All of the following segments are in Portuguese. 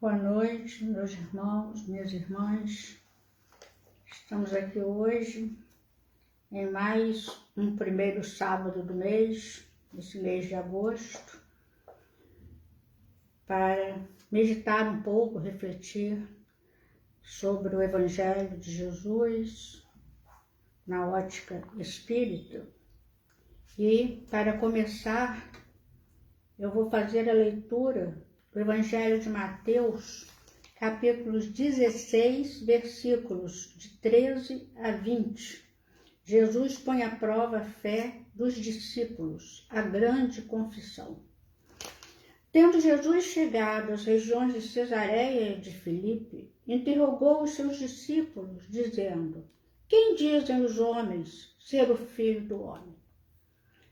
Boa noite, meus irmãos, minhas irmãs. Estamos aqui hoje em mais um primeiro sábado do mês, esse mês de agosto, para meditar um pouco, refletir sobre o Evangelho de Jesus na ótica espírita. E, para começar, eu vou fazer a leitura do Evangelho de Mateus, capítulos 16, versículos de 13 a 20. Jesus põe à prova a fé dos discípulos, a grande confissão. Tendo Jesus chegado às regiões de Cesareia e de Filipe, interrogou os seus discípulos, dizendo: Quem dizem os homens ser o Filho do Homem?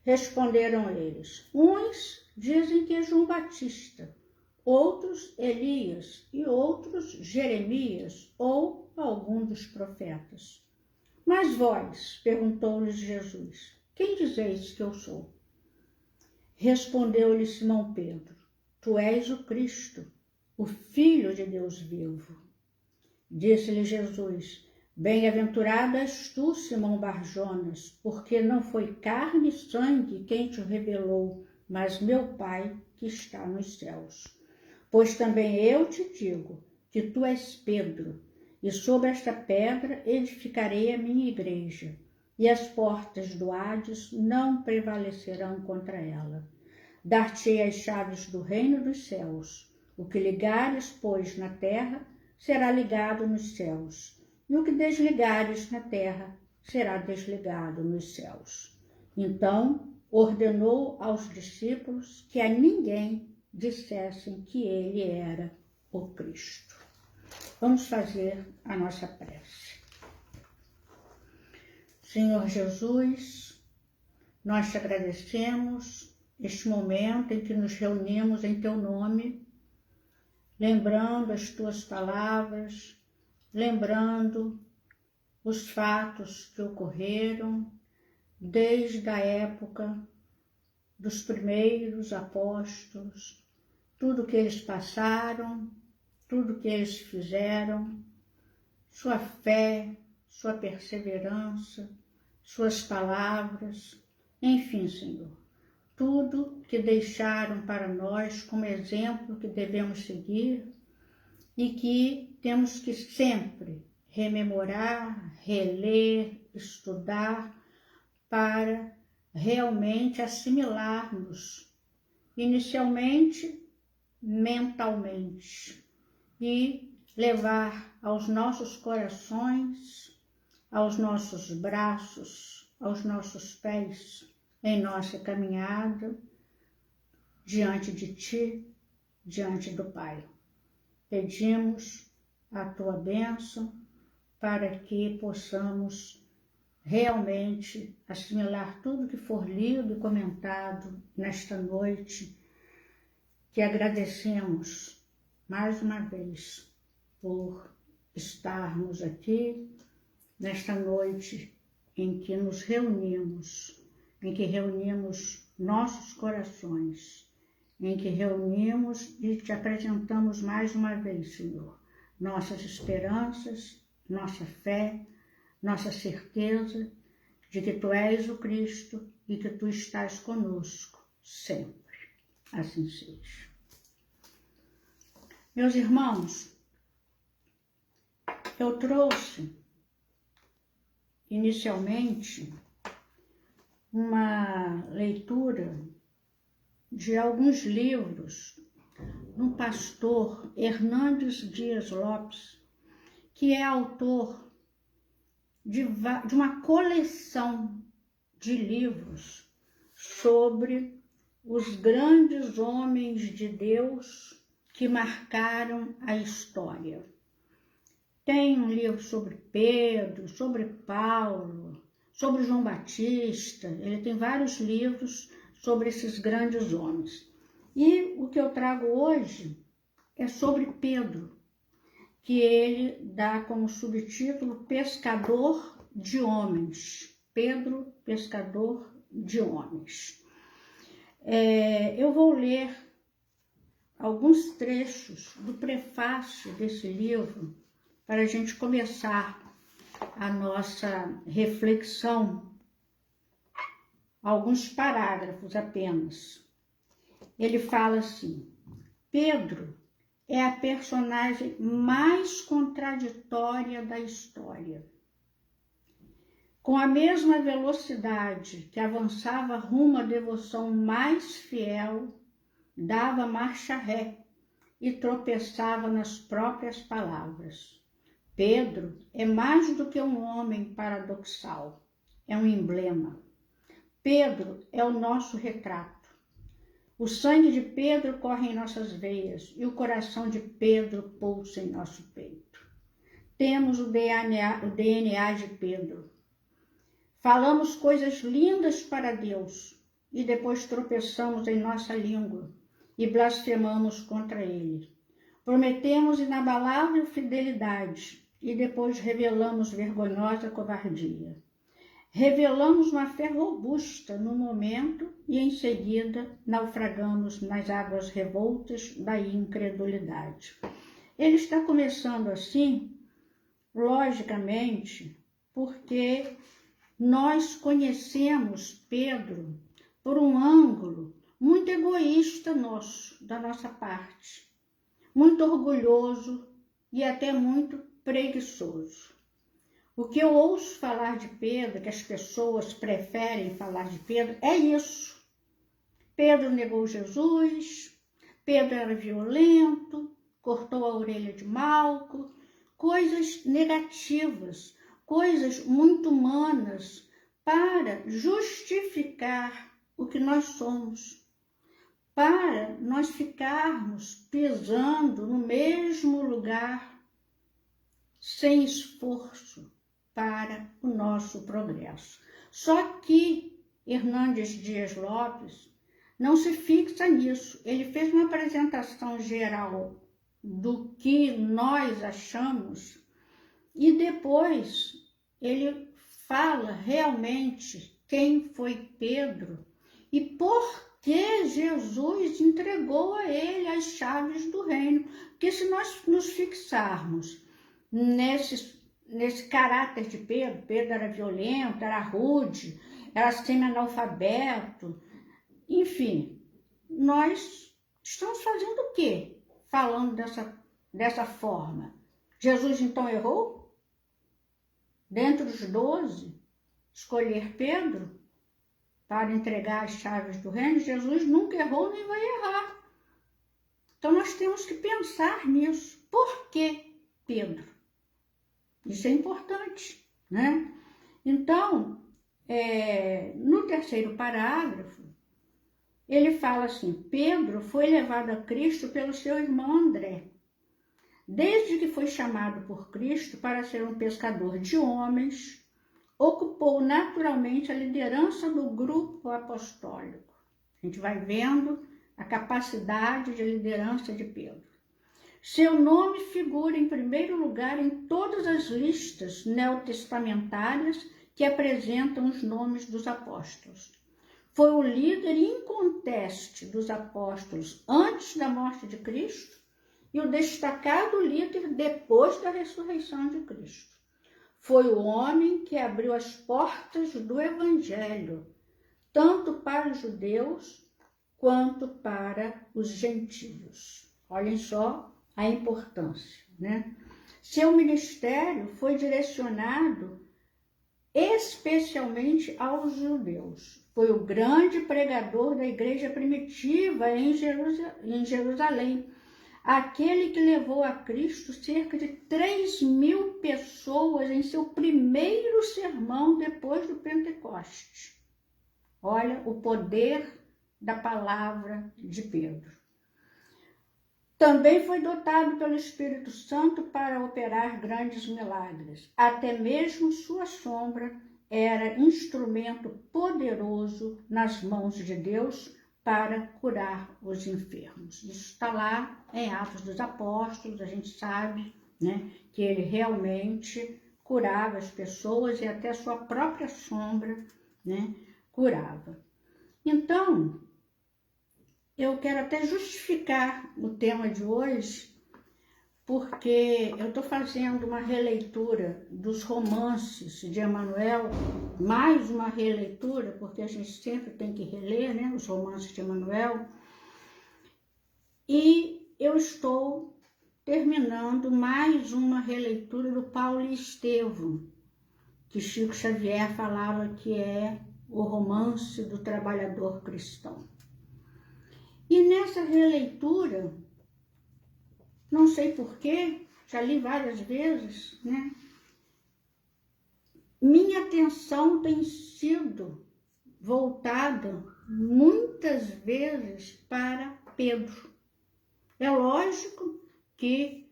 Responderam eles: Uns dizem que é João Batista, outros Elias e outros Jeremias ou algum dos profetas. Mas vós, perguntou-lhes Jesus, quem dizeis que eu sou? Respondeu-lhe Simão Pedro, tu és o Cristo, o Filho de Deus vivo. Disse-lhe Jesus, bem-aventurado és tu, Simão Barjonas, porque não foi carne e sangue quem te revelou, mas meu Pai que está nos céus. Pois também eu te digo que tu és Pedro, e sobre esta pedra edificarei a minha igreja, e as portas do Hades não prevalecerão contra ela. Dar-te-ei as chaves do reino dos céus. O que ligares, pois, na terra, será ligado nos céus, e o que desligares na terra, será desligado nos céus. Então, ordenou aos discípulos que a ninguém dissessem que ele era o Cristo. Vamos fazer a nossa prece. Senhor Jesus, nós te agradecemos este momento em que nos reunimos em teu nome, lembrando as tuas palavras, lembrando os fatos que ocorreram desde a época dos primeiros apóstolos, tudo que eles passaram, tudo que eles fizeram, sua fé, sua perseverança, suas palavras, enfim, Senhor, tudo que deixaram para nós como exemplo que devemos seguir e que temos que sempre rememorar, reler, estudar para realmente assimilarmos, inicialmente mentalmente, e levar aos nossos corações, aos nossos braços, aos nossos pés, em nossa caminhada diante de Ti, diante do Pai. Pedimos a Tua bênção para que possamos realmente assimilar tudo que for lido e comentado nesta noite, que agradecemos mais uma vez por estarmos aqui nesta noite em que nos reunimos, em que reunimos nossos corações, em que reunimos e te apresentamos mais uma vez, Senhor, nossas esperanças, nossa fé, nossa certeza de que Tu és o Cristo e que Tu estás conosco sempre. Assim seja. Meus irmãos, eu trouxe inicialmente uma leitura de alguns livros do pastor Hernandes Dias Lopes, que é autor de uma coleção de livros sobre os grandes homens de Deus que marcaram a história. Tem um livro sobre Pedro, sobre Paulo, sobre João Batista, ele tem vários livros sobre esses grandes homens. E o que eu trago hoje é sobre Pedro, que ele dá como subtítulo Pescador de Homens. Pedro, Pescador de Homens. Eu vou ler alguns trechos do prefácio desse livro para a gente começar a nossa reflexão. Alguns parágrafos apenas. Ele fala assim: Pedro é a personagem mais contraditória da história. Com a mesma velocidade que avançava rumo à devoção mais fiel, dava marcha ré e tropeçava nas próprias palavras. Pedro é mais do que um homem paradoxal, é um emblema. Pedro é o nosso retrato. O sangue de Pedro corre em nossas veias e o coração de Pedro pulsa em nosso peito. Temos o DNA de Pedro. Falamos coisas lindas para Deus e depois tropeçamos em nossa língua e blasfemamos contra Ele. Prometemos inabalável fidelidade e depois revelamos vergonhosa covardia. Revelamos uma fé robusta no momento e em seguida naufragamos nas águas revoltas da incredulidade. Ele está começando assim, logicamente, porque nós conhecemos Pedro por um ângulo muito egoísta nosso, da nossa parte, muito orgulhoso e até muito preguiçoso. O que eu ouço falar de Pedro, que as pessoas preferem falar de Pedro, é isso. Pedro negou Jesus, Pedro era violento, cortou a orelha de Malco, coisas negativas, coisas muito humanas para justificar o que nós somos, para nós ficarmos pisando no mesmo lugar sem esforço para o nosso progresso. Só que Hernandes Dias Lopes não se fixa nisso. Ele fez uma apresentação geral do que nós achamos e depois ele fala realmente quem foi Pedro e por que Jesus entregou a ele as chaves do reino. Porque se nós nos fixarmos nesse caráter de Pedro, Pedro era violento, era rude, era semi-analfabeto, enfim, nós estamos fazendo o quê? Falando dessa forma. Jesus então errou? Dentre os 12, escolher Pedro para entregar as chaves do reino? Jesus nunca errou nem vai errar. Então nós temos que pensar nisso. Por que Pedro? Isso é importante, né? Então, no terceiro parágrafo, ele fala assim: Pedro foi levado a Cristo pelo seu irmão André. Desde que foi chamado por Cristo para ser um pescador de homens, ocupou naturalmente a liderança do grupo apostólico. A gente vai vendo a capacidade de liderança de Pedro. Seu nome figura em primeiro lugar em todas as listas neotestamentárias que apresentam os nomes dos apóstolos. Foi o líder inconteste dos apóstolos antes da morte de Cristo e o destacado líder depois da ressurreição de Cristo. Foi o homem que abriu as portas do Evangelho, tanto para os judeus quanto para os gentios. Olhem só a importância, né? Seu ministério foi direcionado especialmente aos judeus. Foi o grande pregador da igreja primitiva em Jerusalém, aquele que levou a Cristo cerca de 3.000 pessoas em seu primeiro sermão depois do Pentecostes. Olha o poder da palavra de Pedro. Também foi dotado pelo Espírito Santo para operar grandes milagres. Até mesmo sua sombra era instrumento poderoso nas mãos de Deus para curar os enfermos. Isso está lá em Atos dos Apóstolos, a gente sabe, né, que ele realmente curava as pessoas e até sua própria sombra, né, curava. Então, eu quero até justificar o tema de hoje, porque eu estou fazendo uma releitura dos romances de Emanuel, mais uma releitura, porque a gente sempre tem que reler, né, os romances de Emanuel, e eu estou terminando mais uma releitura do Paulo e Estevão, que Chico Xavier falava que é o romance do trabalhador cristão. E nessa releitura, não sei porquê, já li várias vezes, né? Minha atenção tem sido voltada muitas vezes para Pedro. É lógico que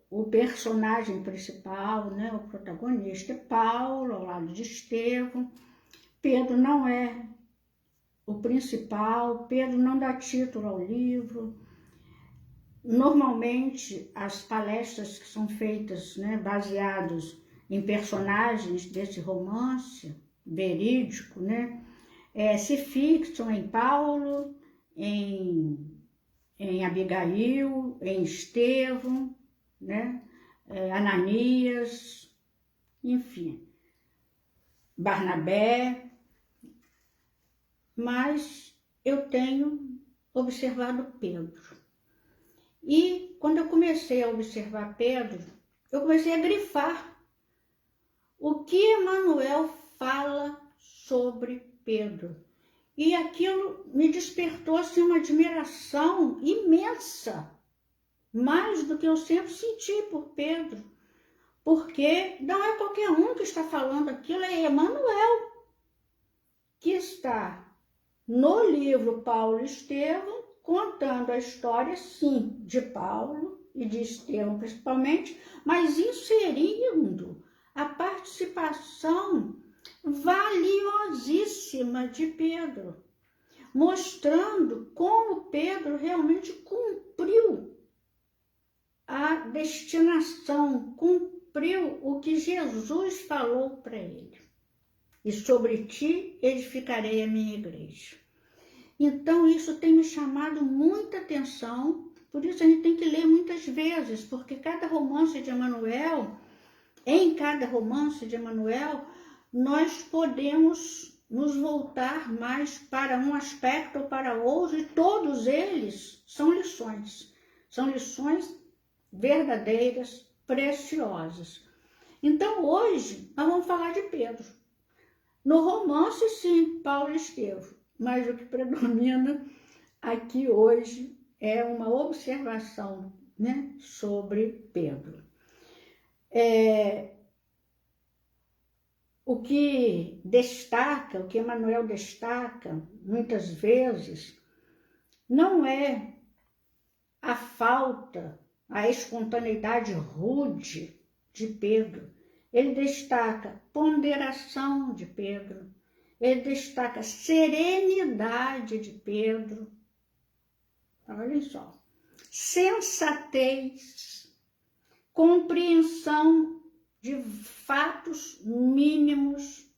o personagem principal, né, o protagonista é Paulo, ao lado de Estevão. Pedro não é o principal, Pedro não dá título ao livro. Normalmente, as palestras que são feitas, né, baseadas em personagens desse romance verídico, né, se fixam em Paulo, em Abigail, em Estevão, né, Ananias, enfim, Barnabé, mas eu tenho observado Pedro. E quando eu comecei a observar Pedro, eu comecei a grifar o que Emanuel fala sobre Pedro. E aquilo me despertou assim, uma admiração imensa, mais do que eu sempre senti por Pedro, porque não é qualquer um que está falando aquilo, é Emanuel, que está no livro Paulo e Estevão, contando a história, sim, de Paulo e de Estevão principalmente, mas inserindo a participação valiosíssima de Pedro, mostrando como Pedro realmente cumpriu a destinação, cumpriu o que Jesus falou para ele. E sobre ti edificarei a minha igreja. Então, isso tem me chamado muita atenção, por isso a gente tem que ler muitas vezes, porque cada romance de Emanuel, em cada romance de Emanuel, nós podemos nos voltar mais para um aspecto ou para outro, e todos eles são lições verdadeiras, preciosas. Então, hoje, nós vamos falar de Pedro. No romance, sim, Paulo e Estevão, mas o que predomina aqui hoje é uma observação, né, sobre Pedro. O que destaca, o que Emanuel destaca, muitas vezes, não é a falta, a espontaneidade rude de Pedro. Ele destaca ponderação de Pedro, ele destaca serenidade de Pedro, olha só, sensatez, compreensão de fatos mínimos,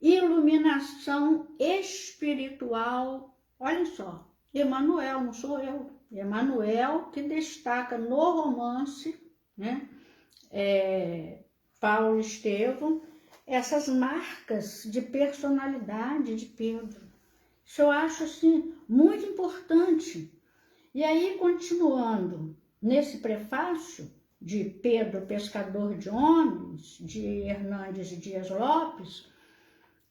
iluminação espiritual. Olha só, Emanuel, não sou eu, Emanuel que destaca no romance, né, Paulo e Estevão, essas marcas de personalidade de Pedro. Isso eu acho assim muito importante. E aí, continuando nesse prefácio de Pedro, pescador de homens, de Hernandes Dias Lopes,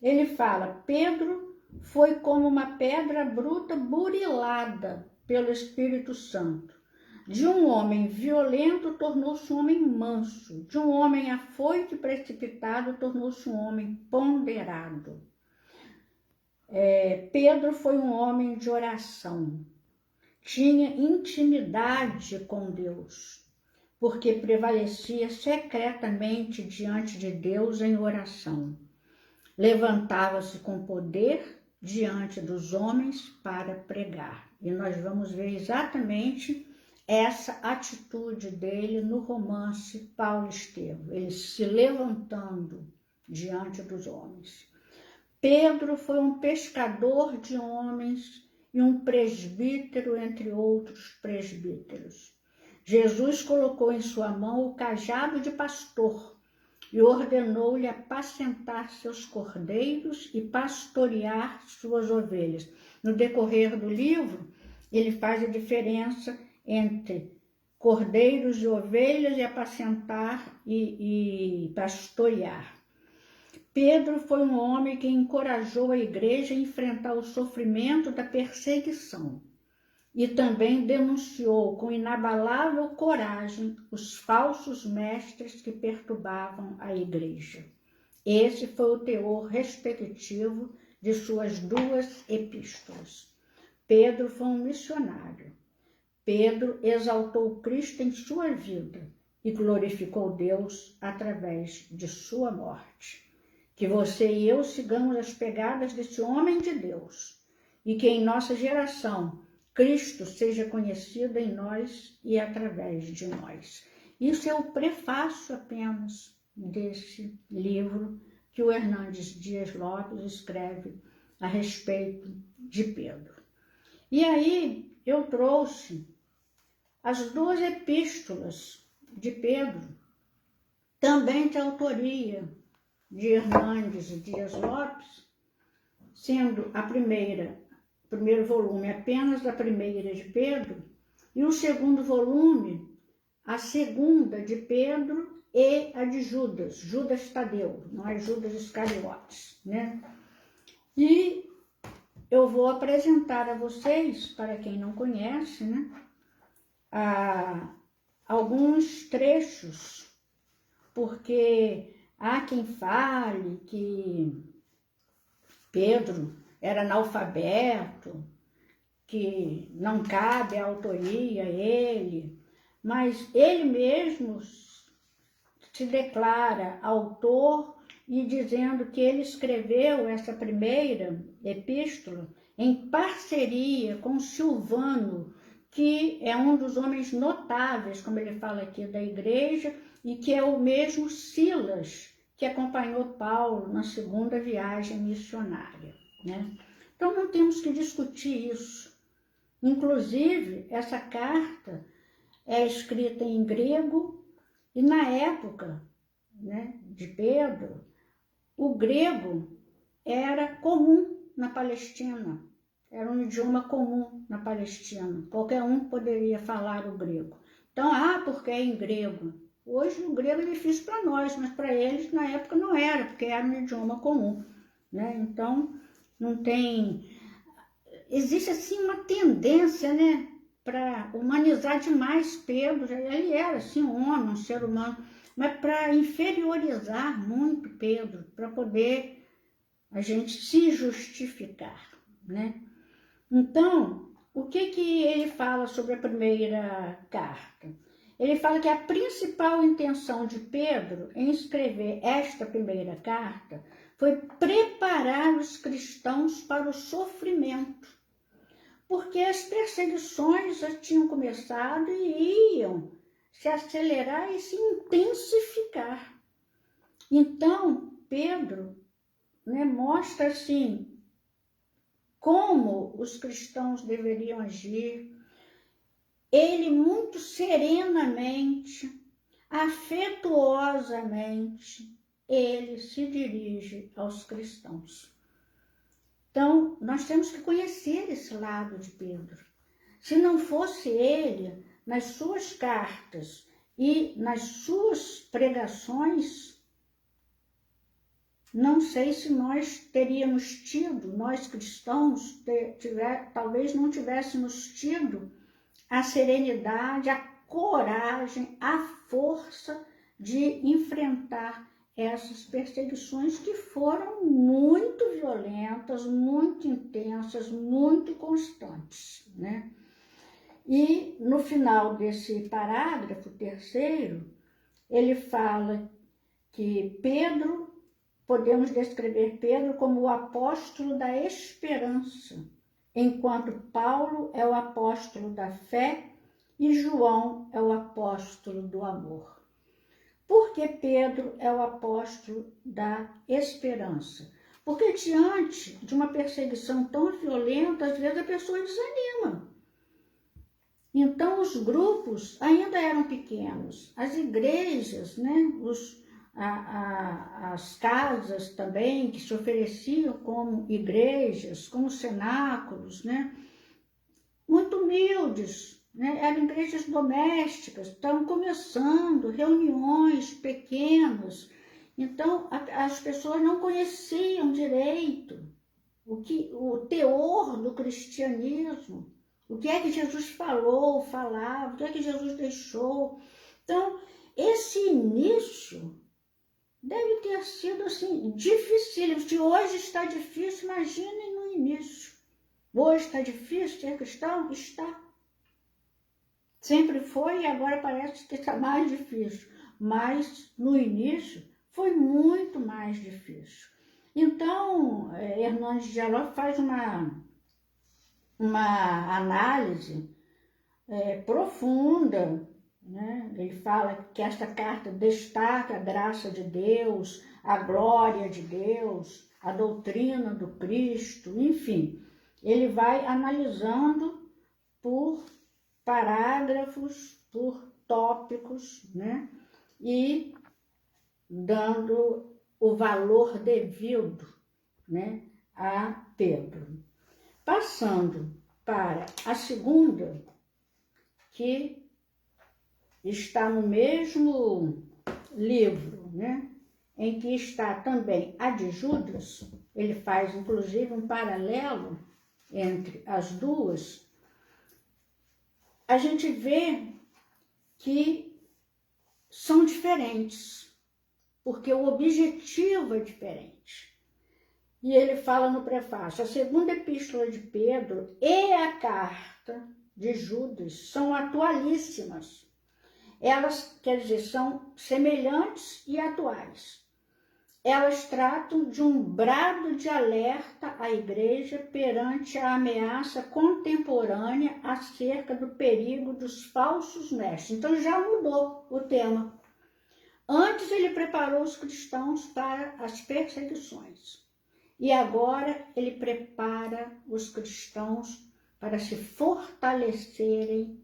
ele fala: Pedro foi como uma pedra bruta burilada pelo Espírito Santo. De um homem violento tornou-se um homem manso, de um homem afoito e precipitado tornou-se um homem ponderado. Pedro foi um homem de oração, tinha intimidade com Deus, porque prevalecia secretamente diante de Deus em oração. Levantava-se com poder diante dos homens para pregar. E nós vamos ver exatamente essa atitude dele no romance Paulo e Estevão, ele se levantando diante dos homens. Pedro foi um pescador de homens e um presbítero entre outros presbíteros. Jesus colocou em sua mão o cajado de pastor e ordenou-lhe apacentar seus cordeiros e pastorear suas ovelhas. No decorrer do livro, ele faz a diferença entre cordeiros e ovelhas e apacentar e pastorear. Pedro foi um homem que encorajou a igreja a enfrentar o sofrimento da perseguição e também denunciou com inabalável coragem os falsos mestres que perturbavam a igreja. Esse foi o teor respectivo de suas duas epístolas. Pedro foi um missionário. Pedro exaltou Cristo em sua vida e glorificou Deus através de sua morte. Que você e eu sigamos as pegadas desse homem de Deus e que em nossa geração Cristo seja conhecido em nós e através de nós. Isso é o prefácio apenas desse livro que o Hernandes Dias Lopes escreve a respeito de Pedro. E aí eu trouxe as duas epístolas de Pedro, também de autoria de Hernandes Dias Lopes, sendo a primeiro volume apenas da primeira de Pedro, e o segundo volume, a segunda de Pedro e a de Judas, Judas Tadeu, não é Judas Iscariotes, né? E eu vou apresentar a vocês, para quem não conhece, né, alguns trechos, porque há quem fale que Pedro era analfabeto, que não cabe a autoria a ele, mas ele mesmo se declara autor e dizendo que ele escreveu essa primeira epístola em parceria com Silvano, que é um dos homens notáveis, como ele fala aqui, da igreja, e que é o mesmo Silas, que acompanhou Paulo na segunda viagem missionária, né? Então não temos que discutir isso. Inclusive, essa carta é escrita em grego e na época, né, de Pedro, o grego era comum na Palestina, era um idioma comum na Palestina, qualquer um poderia falar o grego. Então, porque é em grego. Hoje o grego é difícil para nós, mas para eles na época não era, porque era um idioma comum, né? Então, não tem... Existe assim uma tendência, né, para humanizar demais Pedro. Ele era assim um homem, um ser humano, mas para inferiorizar muito Pedro, para poder a gente se justificar, né? Então, o que ele fala sobre a primeira carta? Ele fala que a principal intenção de Pedro em escrever esta primeira carta foi preparar os cristãos para o sofrimento, porque as perseguições já tinham começado e iam se acelerar e se intensificar. Então, Pedro, né, mostra assim como os cristãos deveriam agir. Ele muito serenamente, afetuosamente, ele se dirige aos cristãos. Então, nós temos que conhecer esse lado de Pedro. Se não fosse ele, nas suas cartas e nas suas pregações, não sei se nós teríamos tido, nós cristãos, talvez não tivéssemos tido a serenidade, a coragem, a força de enfrentar essas perseguições que foram muito violentas, muito intensas, muito constantes, né? E no final desse parágrafo terceiro, ele fala que Pedro, podemos descrever Pedro como o apóstolo da esperança, enquanto Paulo é o apóstolo da fé e João é o apóstolo do amor. Por que Pedro é o apóstolo da esperança? Porque diante de uma perseguição tão violenta, às vezes a pessoa desanima. Então os grupos ainda eram pequenos, as igrejas, né, as casas também que se ofereciam como igrejas, como cenáculos, né, muito humildes, né, eram igrejas domésticas, estavam começando, reuniões pequenas. Então as pessoas não conheciam direito o teor do cristianismo, o que é que Jesus falava, o que é que Jesus deixou. Então, esse início deve ter sido assim, difícil. Se hoje está difícil, imaginem no início. Hoje está difícil ser cristão? Está. Sempre foi e agora parece que está mais difícil. Mas no início foi muito mais difícil. Então, Hernandes de Aló faz uma análise profunda, né? Ele fala que esta carta destaca a graça de Deus, a glória de Deus, a doutrina do Cristo, enfim. Ele vai analisando por parágrafos, por tópicos, né? E dando o valor devido, né, a Pedro. Passando para a segunda, que está no mesmo livro, né, em que está também a de Judas, ele faz inclusive um paralelo entre as duas, a gente vê que são diferentes, porque o objetivo é diferente. E ele fala no prefácio, a segunda epístola de Pedro e a carta de Judas são atualíssimas. Elas, quer dizer, são semelhantes e atuais. Elas tratam de um brado de alerta à igreja perante a ameaça contemporânea acerca do perigo dos falsos mestres. Então já mudou o tema. Antes ele preparou os cristãos para as perseguições. E agora ele prepara os cristãos para se fortalecerem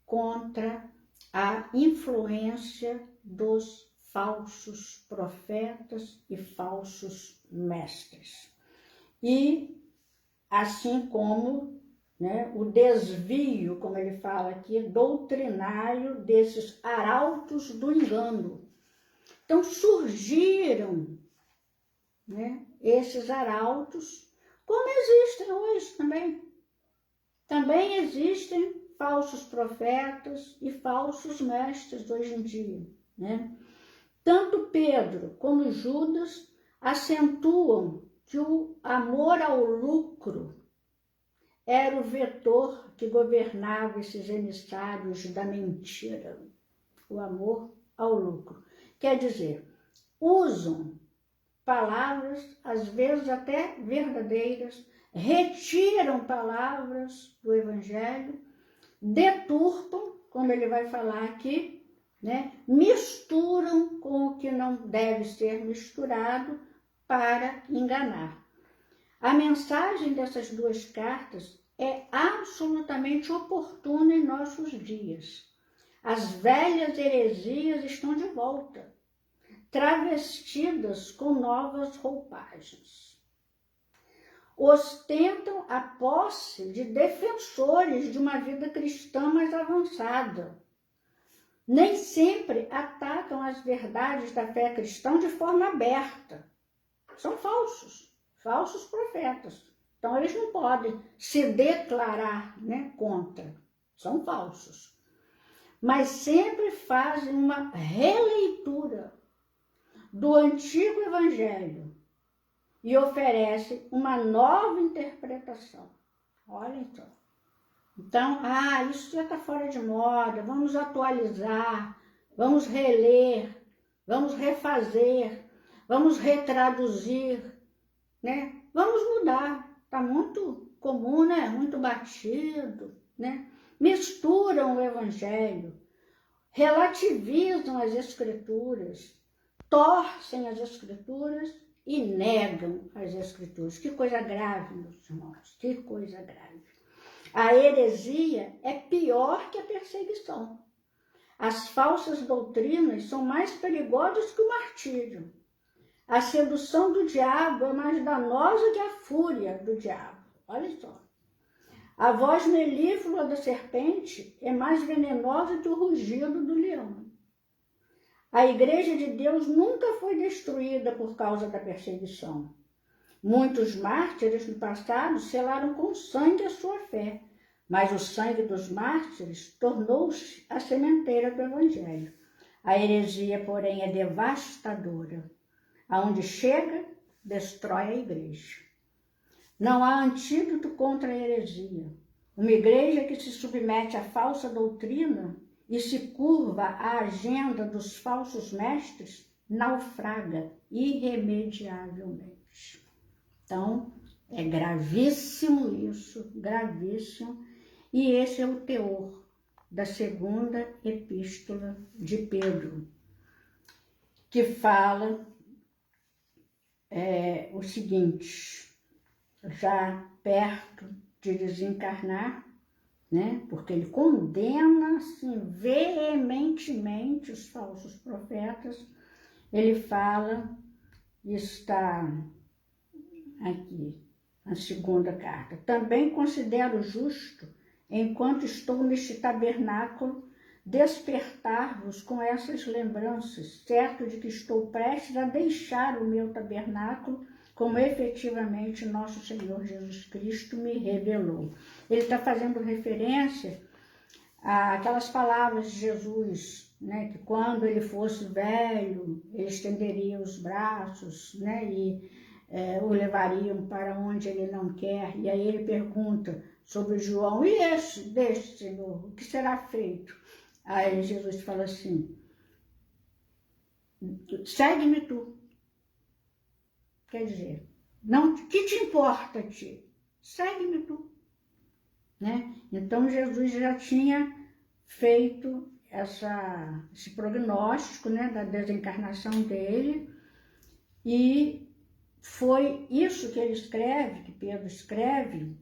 contra a influência dos falsos profetas e falsos mestres. E assim como, né, o desvio, como ele fala aqui, doutrinário desses arautos do engano. Então surgiram, né, esses arautos, como existem hoje também. Também existem falsos profetas e falsos mestres hoje em dia, né? Tanto Pedro como Judas acentuam que o amor ao lucro era o vetor que governava esses emissários da mentira. O amor ao lucro. Quer dizer, usam palavras, às vezes até verdadeiras, retiram palavras do Evangelho, deturpam, como ele vai falar aqui, né? Misturam com o que não deve ser misturado para enganar. A mensagem dessas duas cartas é absolutamente oportuna em nossos dias. As velhas heresias estão de volta, travestidas com novas roupagens. Ostentam a posse de defensores de uma vida cristã mais avançada. Nem sempre atacam as verdades da fé cristã de forma aberta. São falsos profetas. Então eles não podem se declarar, né, contra. São falsos. Mas sempre fazem uma releitura do antigo evangelho e oferece uma nova interpretação. Olha só. Então, isso já está fora de moda, vamos atualizar, vamos reler, vamos refazer, vamos retraduzir, né? Vamos mudar. Está muito comum, né? Muito batido, né? Misturam o evangelho, relativizam as escrituras, torcem as escrituras e negam as Escrituras. Que coisa grave, meus irmãos, que coisa grave. A heresia é pior que a perseguição. As falsas doutrinas são mais perigosas que o martírio. A sedução do diabo é mais danosa que a fúria do diabo. Olha só. A voz melíflua da serpente é mais venenosa que o rugido do leão. A Igreja de Deus nunca foi destruída por causa da perseguição. Muitos mártires no passado selaram com sangue a sua fé, mas o sangue dos mártires tornou-se a sementeira do Evangelho. A heresia, porém, é devastadora. Aonde chega, destrói a igreja. Não há antídoto contra a heresia. Uma igreja que se submete à falsa doutrina e se curva à agenda dos falsos mestres, naufraga irremediavelmente. Então, é gravíssimo isso, gravíssimo. E esse é o teor da segunda epístola de Pedro, que fala o seguinte, já perto de desencarnar, né? Porque ele condena assim, veementemente os falsos profetas. Ele fala, está aqui, na segunda carta. Também considero justo, enquanto estou neste tabernáculo, despertar-vos com essas lembranças, certo de que estou prestes a deixar o meu tabernáculo, como efetivamente nosso Senhor Jesus Cristo me revelou. Ele está fazendo referência àquelas palavras de Jesus, né, que quando ele fosse velho, ele estenderia os braços, né, e o levariam para onde ele não quer. E aí ele pergunta sobre João, e deste Senhor, o que será feito? Aí Jesus fala assim, segue-me tu. Quer dizer, não, que te importa a ti? Segue-me tu. Né? Então Jesus já tinha feito esse prognóstico, né, da desencarnação dele, e foi isso que ele escreve, que Pedro escreve,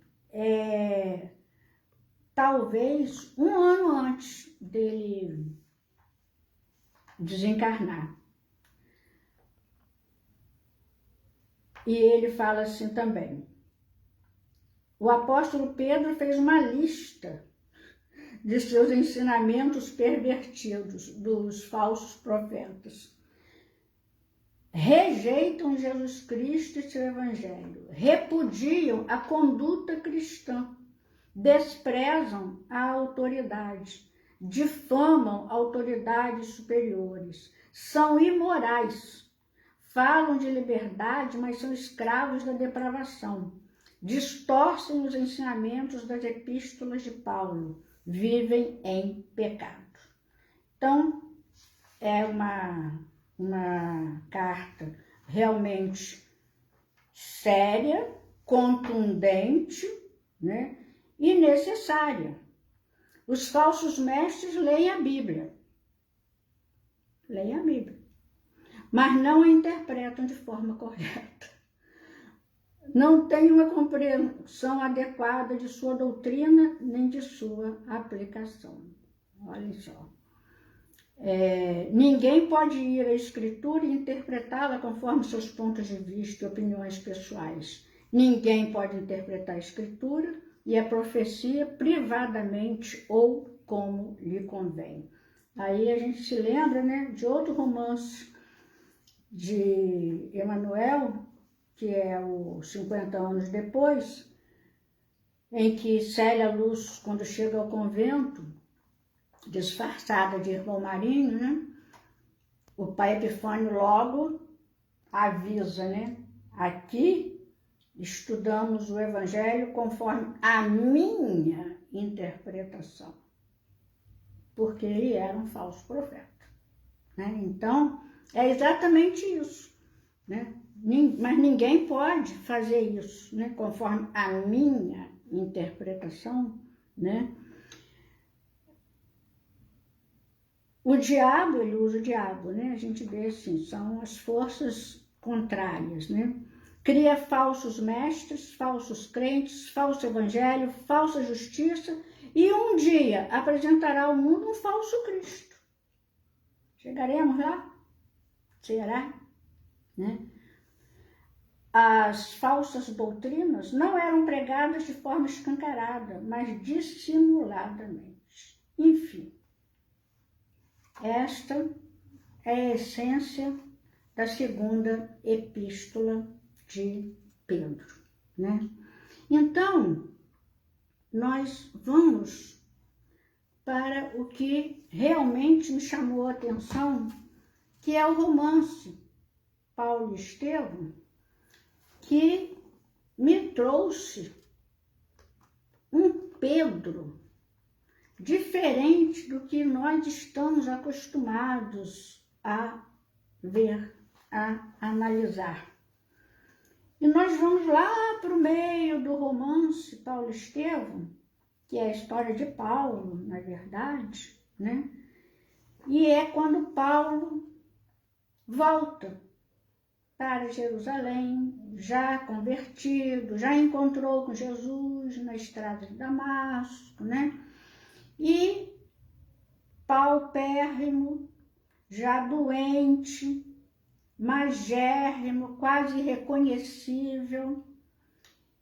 talvez um ano antes dele desencarnar. E ele fala assim também, o apóstolo Pedro fez uma lista de seus ensinamentos pervertidos, dos falsos profetas. Rejeitam Jesus Cristo e seu Evangelho, repudiam a conduta cristã, desprezam a autoridade, difamam autoridades superiores, são imorais, falam de liberdade, mas são escravos da depravação, distorcem os ensinamentos das epístolas de Paulo, vivem em pecado. Então, é uma carta realmente séria, contundente, né, e necessária. Os falsos mestres leem a Bíblia, mas não a interpretam de forma correta. Não têm uma compreensão adequada de sua doutrina, nem de sua aplicação. Olha só. Ninguém pode ir à Escritura e interpretá-la conforme seus pontos de vista e opiniões pessoais. Ninguém pode interpretar a Escritura e a profecia privadamente ou como lhe convém. Aí a gente se lembra, né, de outro romance de Emmanuel, que é o 50 anos depois, em que Célia Luz, quando chega ao convento, disfarçada de irmão Marinho, né, o pai Epifânio logo avisa, né, aqui estudamos o Evangelho conforme a minha interpretação, porque ele era um falso profeta, né? Então, é exatamente isso, né? Mas ninguém pode fazer isso, né, conforme a minha interpretação, né? O diabo, ele usa o diabo, né? A gente vê assim, são as forças contrárias, né? Cria falsos mestres, falsos crentes, falso evangelho, falsa justiça e um dia apresentará ao mundo um falso Cristo. Chegaremos lá? Será? Né? As falsas doutrinas não eram pregadas de forma escancarada, mas dissimuladamente. Enfim, esta é a essência da segunda epístola de Pedro, né? Então, nós vamos para o que realmente me chamou a atenção, que é o romance Paulo e Estevão, que me trouxe um Pedro diferente do que nós estamos acostumados a ver, a analisar. E nós vamos lá para o meio do romance Paulo e Estevão, que é a história de Paulo, na verdade, né? E é quando Paulo volta para Jerusalém, já convertido, já encontrou com Jesus na estrada de Damasco, né? E paupérrimo, já doente, magérrimo, quase irreconhecível,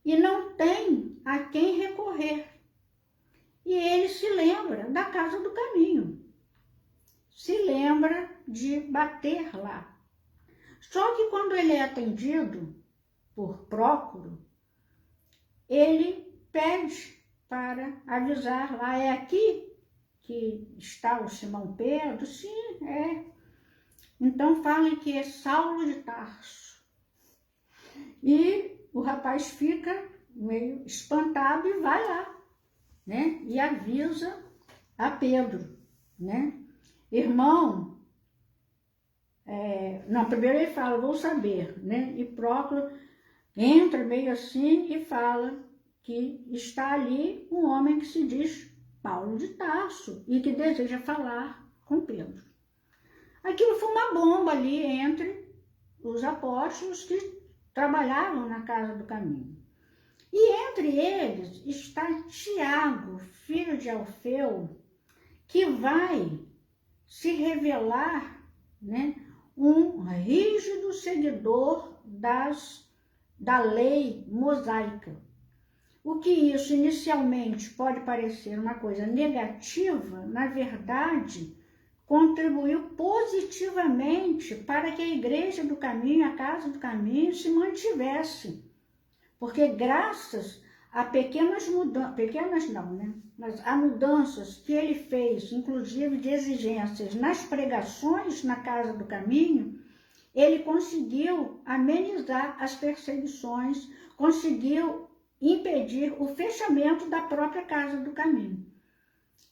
e não tem a quem recorrer. E ele se lembra da casa do caminho, se lembra de bater lá. Só que quando ele é atendido por Prócoro, ele pede para avisar lá, é aqui que está o Simão Pedro? Sim, é. Então fala que é Saulo de Tarso. E o rapaz fica meio espantado e vai lá, né? E avisa a Pedro, né? Irmão, não, primeiro ele fala, vou saber, né? E Prócoro entra meio assim e fala que está ali um homem que se diz Paulo de Tarso e que deseja falar com Pedro. Aquilo foi uma bomba ali entre os apóstolos que trabalhavam na casa do caminho. E entre eles está Tiago, filho de Alfeu, que vai se revelar, né, um rígido seguidor da lei mosaica. O que isso inicialmente pode parecer uma coisa negativa, na verdade, contribuiu positivamente para que a igreja do caminho, a casa do caminho, se mantivesse. Porque graças a pequenas mudanças que ele fez, inclusive de exigências nas pregações na casa do caminho, ele conseguiu amenizar as perseguições, conseguiu impedir o fechamento da própria casa do caminho.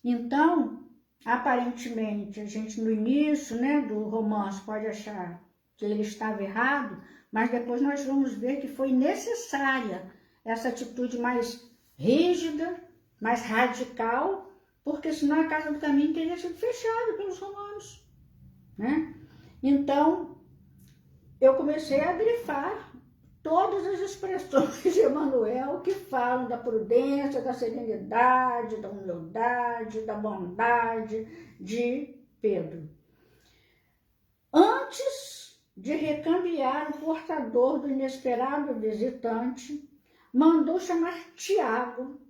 Então, aparentemente, a gente no início, né, do romance pode achar que ele estava errado, mas depois nós vamos ver que foi necessária essa atitude mais rígida, mais radical, porque senão a casa do caminho teria sido fechada pelos romanos, né? Então, eu comecei a grifar todas as expressões de Emmanuel que falam da prudência, da serenidade, da humildade, da bondade de Pedro. Antes de recambiar o portador do inesperado visitante, mandou chamar Tiago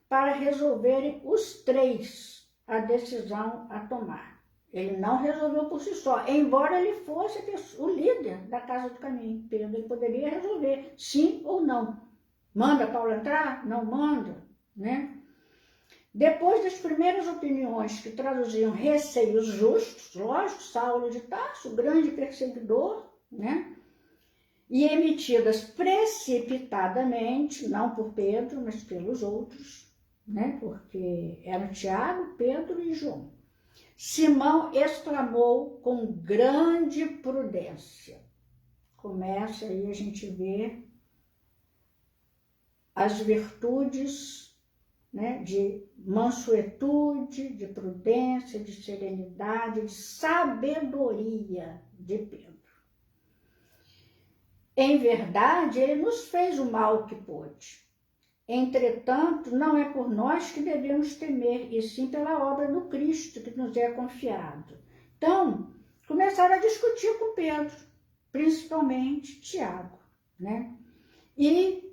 para resolverem os três a decisão a tomar. Ele não resolveu por si só, embora ele fosse o líder da casa do caminho. Pedro, ele poderia resolver sim ou não. Manda Paulo entrar? Não manda, né? Depois das primeiras opiniões que traduziam receios justos, lógico, Saulo de Tarso, grande perseguidor, né? E emitidas precipitadamente, não por Pedro, mas pelos outros, né? Porque eram Tiago, Pedro e João. Simão exclamou com grande prudência. Começa aí a gente ver as virtudes, né, de mansuetude, de prudência, de serenidade, de sabedoria de Pedro. Em verdade, ele nos fez o mal que pôde. Entretanto, não é por nós que devemos temer, e sim pela obra do Cristo que nos é confiado. Então, começaram a discutir com Pedro, principalmente Tiago, né? E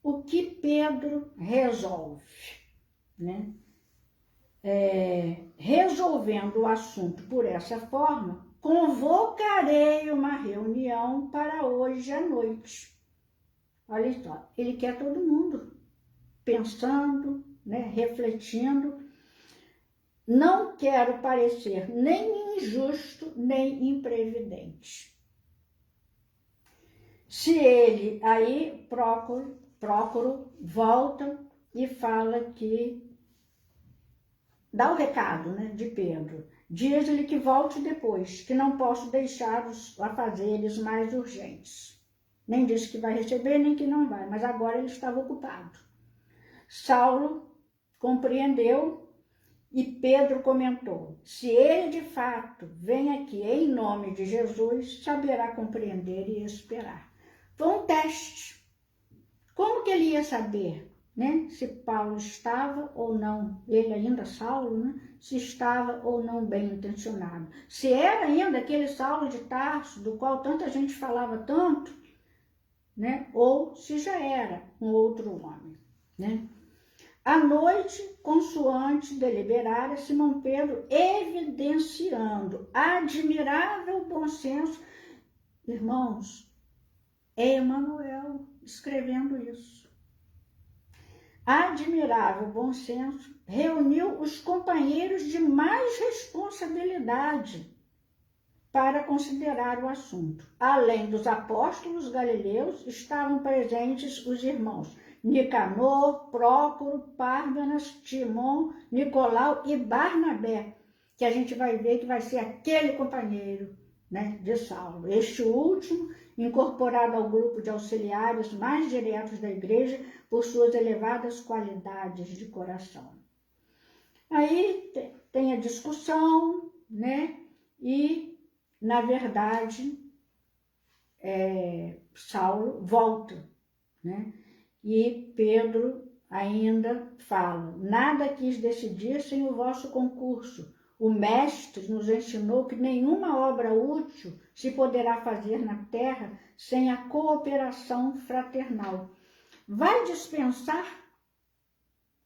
o que Pedro resolve, né? Resolvendo o assunto por essa forma, convocarei uma reunião para hoje à noite. Olha só, ele quer todo mundo pensando, né, refletindo. Não quero parecer nem injusto, nem imprevidente. Se ele, aí Prócoro volta e fala que, dá o recado, né, de Pedro. Diz-lhe que volte depois, que não posso deixar os afazeres mais urgentes. Nem disse que vai receber, nem que não vai, mas agora ele estava ocupado. Saulo compreendeu e Pedro comentou: se ele de fato vem aqui em nome de Jesus, saberá compreender e esperar. Foi um teste. Como que ele ia saber, né, se Paulo estava ou não, ele ainda Saulo, né, se estava ou não bem intencionado? Se era ainda aquele Saulo de Tarso, do qual tanta gente falava tanto, né, ou se já era um outro homem, né? À noite, consoante deliberara, Simão Pedro, evidenciando admirável bom senso. Irmãos, é Emanuel escrevendo isso. Admirável bom senso, reuniu os companheiros de mais responsabilidade para considerar o assunto. Além dos apóstolos galileus, estavam presentes os irmãos Nicanor, Prócoro, Pármenas, Timon, Nicolau e Barnabé, que a gente vai ver que vai ser aquele companheiro, né, de Saulo. Este último, incorporado ao grupo de auxiliares mais diretos da igreja por suas elevadas qualidades de coração. Aí tem a discussão, né, e, na verdade, Saulo volta, né? E Pedro ainda fala: nada quis decidir sem o vosso concurso. O mestre nos ensinou que nenhuma obra útil se poderá fazer na terra sem a cooperação fraternal. Vai dispensar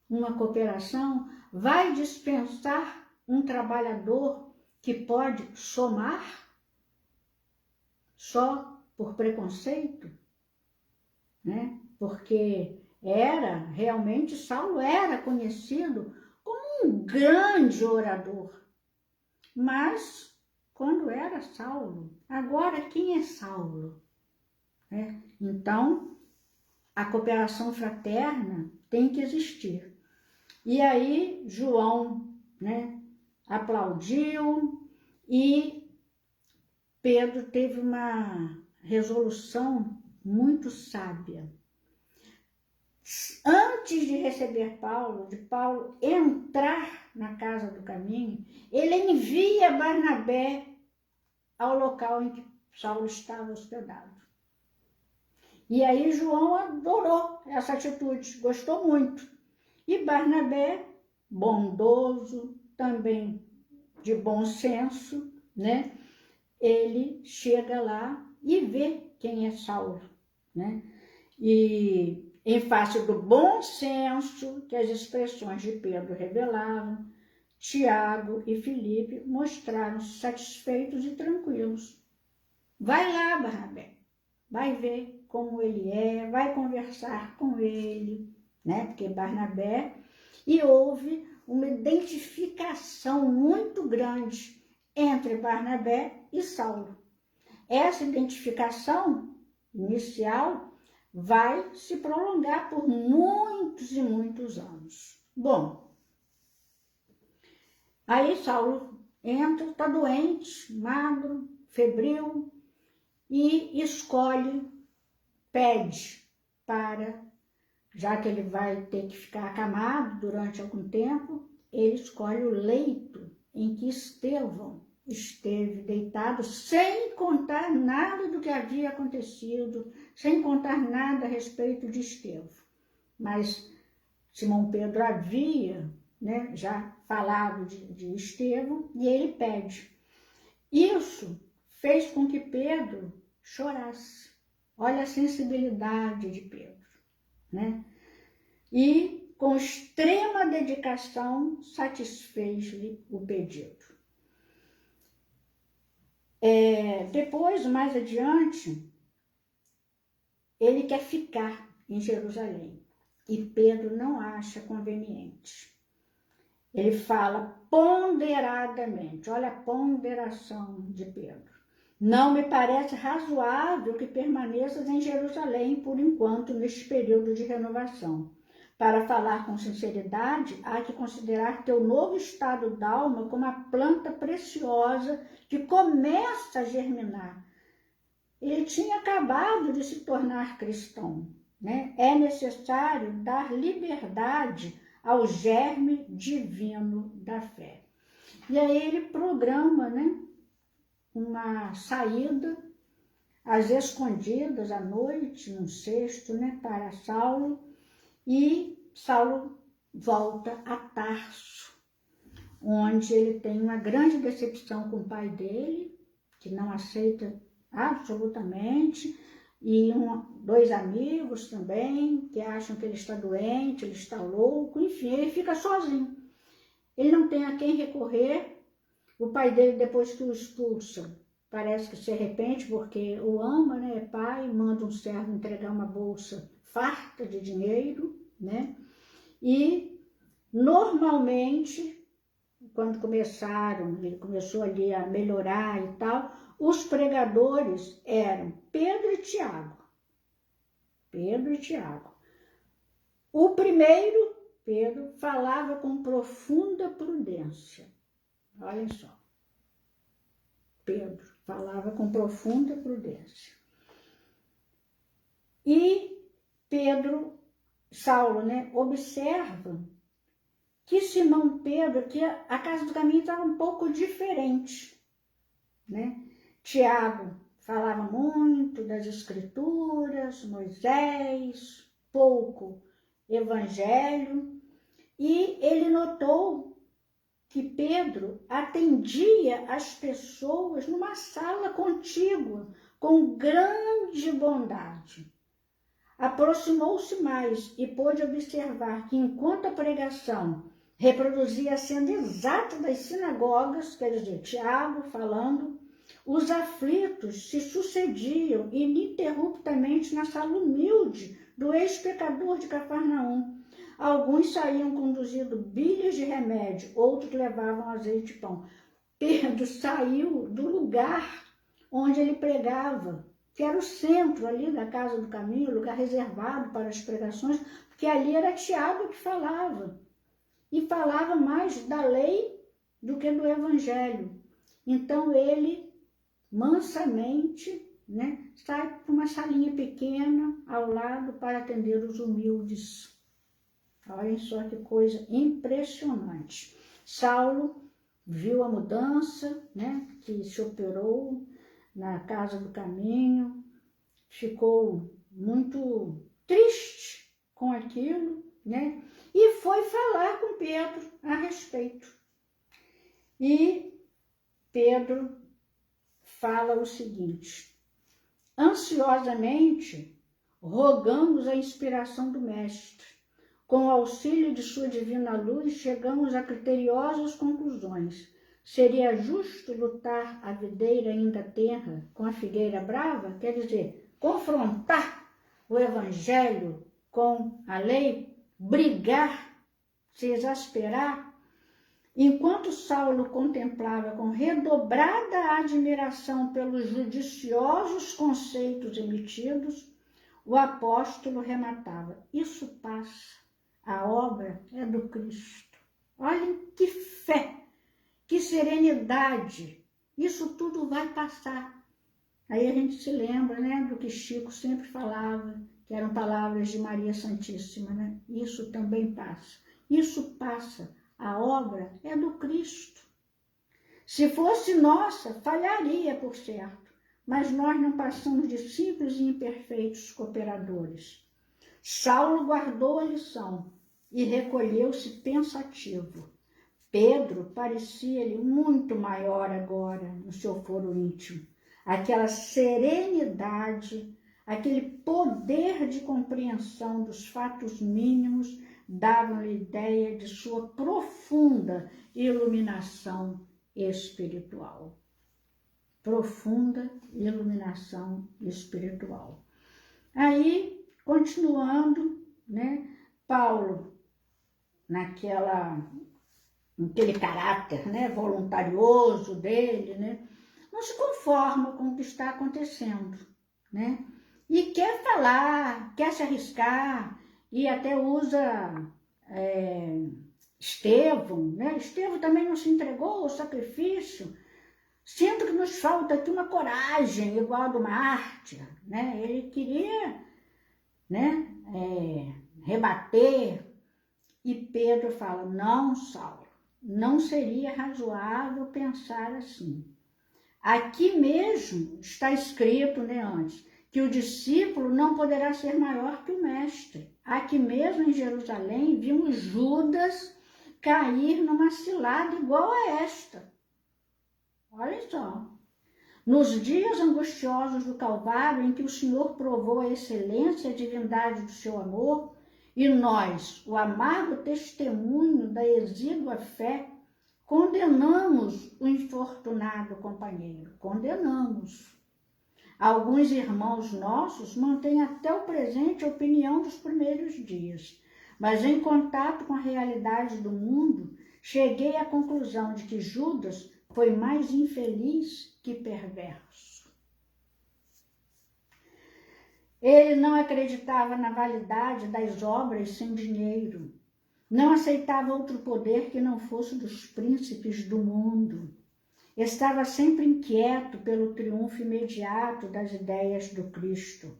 uma cooperação? Vai dispensar um trabalhador que pode somar só por preconceito, né? Porque realmente Saulo era conhecido como um grande orador. Mas quando era Saulo, agora quem é Saulo? Então, a cooperação fraterna tem que existir. E aí João, né, aplaudiu e Pedro teve uma resolução muito sábia. Antes de receber Paulo, de Paulo entrar na casa do caminho, ele envia Barnabé ao local em que Saulo estava hospedado. E aí João adorou essa atitude, gostou muito. E Barnabé, bondoso, também de bom senso, né? Ele chega lá e vê quem é Saulo, né? E em face do bom senso que as expressões de Pedro revelavam, Tiago e Filipe mostraram-se satisfeitos e tranquilos. Vai lá, Barnabé, vai ver como ele é, vai conversar com ele, né? Porque Barnabé, e houve uma identificação muito grande entre Barnabé e Saulo. Essa identificação inicial vai se prolongar por muitos e muitos anos. Bom, aí Saulo entra, está doente, magro, febril, e escolhe, pede para, já que ele vai ter que ficar acamado durante algum tempo, ele escolhe o leito em que Estevão esteve deitado, sem contar nada do que havia acontecido, sem contar nada a respeito de Estevão. Mas Simão Pedro havia, né, já falado de Estevão, e ele pede. Isso fez com que Pedro chorasse. Olha a sensibilidade de Pedro, né? E com extrema dedicação satisfez-lhe o pedido. Depois, mais adiante, ele quer ficar em Jerusalém e Pedro não acha conveniente. Ele fala ponderadamente, olha a ponderação de Pedro. Não me parece razoável que permaneças em Jerusalém por enquanto neste período de renovação. Para falar com sinceridade, há que considerar teu novo estado d'alma como a planta preciosa que começa a germinar. Ele tinha acabado de se tornar cristão, né? É necessário dar liberdade ao germe divino da fé. E aí ele programa, né, uma saída às escondidas à noite, num cesto, né, para Saulo, e Saulo volta a Tarso, onde ele tem uma grande decepção com o pai dele, que não aceita absolutamente, e dois amigos também, que acham que ele está doente, ele está louco, enfim, ele fica sozinho. Ele não tem a quem recorrer. O pai dele, depois que o expulsa, parece que se arrepende, porque o ama, né, é pai, manda um servo entregar uma bolsa farta de dinheiro, né, e normalmente, quando ele começou ali a melhorar e tal, os pregadores eram Pedro e Tiago. Pedro e Tiago. O primeiro, Pedro, falava com profunda prudência. Olhem só. Pedro falava com profunda prudência. E Saulo, né, observa que Simão Pedro, que a casa do caminho estava um pouco diferente, né? Tiago falava muito das escrituras, Moisés, pouco evangelho, e ele notou que Pedro atendia as pessoas numa sala contígua, com grande bondade. Aproximou-se mais e pôde observar que, enquanto a pregação reproduzia a cena exata das sinagogas, quer dizer, Tiago falando, os aflitos se sucediam ininterruptamente na sala humilde do ex-pecador de Cafarnaum. Alguns saíam conduzindo bilhas de remédio, outros levavam azeite e pão. Pedro saiu do lugar onde ele pregava, que era o centro ali da Casa do Caminho, lugar reservado para as pregações, porque ali era Tiago que falava, e falava mais da lei do que do evangelho. Então ele, mansamente, né, sai para uma salinha pequena ao lado para atender os humildes. Olhem só que coisa impressionante. Saulo viu a mudança, né, que se operou na Casa do Caminho, ficou muito triste com aquilo, né, e foi falar com Pedro a respeito. E Pedro fala o seguinte: ansiosamente rogamos a inspiração do Mestre. Com o auxílio de sua divina luz, chegamos a criteriosas conclusões. Seria justo lutar a videira ainda tenra com a figueira brava? Quer dizer, confrontar o evangelho com a lei, brigar, se exasperar? Enquanto Saulo contemplava com redobrada admiração pelos judiciosos conceitos emitidos, o apóstolo rematava: isso passa. A obra é do Cristo. Olhem que fé, que serenidade. Isso tudo vai passar. Aí a gente se lembra, né, do que Chico sempre falava, que eram palavras de Maria Santíssima, né? Isso também passa. Isso passa. A obra é do Cristo. Se fosse nossa, falharia, por certo, mas nós não passamos de simples e imperfeitos cooperadores. Saulo guardou a lição e recolheu-se pensativo. Pedro parecia-lhe muito maior agora no seu foro íntimo. Aquela serenidade, aquele poder de compreensão dos fatos mínimos davam-lhe ideia de sua profunda iluminação espiritual. Profunda iluminação espiritual. Aí, continuando, né, Paulo, naquele caráter, né, voluntarioso dele, né, não se conforma com o que está acontecendo, né, e quer falar, quer se arriscar, e até usa Estevão, né? Estevão também não se entregou ao sacrifício. Sinto que nos falta aqui uma coragem igual a do mártir, né? Ele queria, né, rebater, e Pedro fala, não, Saulo, não seria razoável pensar assim. Aqui mesmo está escrito, né, antes, que o discípulo não poderá ser maior que o mestre. Aqui mesmo em Jerusalém vimos Judas cair numa cilada igual a esta. Olha só. Nos dias angustiosos do Calvário, em que o Senhor provou a excelência e a divindade do seu amor, e nós, o amargo testemunho da exígua fé, condenamos o infortunado companheiro. Condenamos. Alguns irmãos nossos mantêm até o presente a opinião dos primeiros dias, mas em contato com a realidade do mundo, cheguei à conclusão de que Judas foi mais infeliz que perverso. Ele não acreditava na validade das obras sem dinheiro, não aceitava outro poder que não fosse dos príncipes do mundo. Estava sempre inquieto pelo triunfo imediato das ideias do Cristo.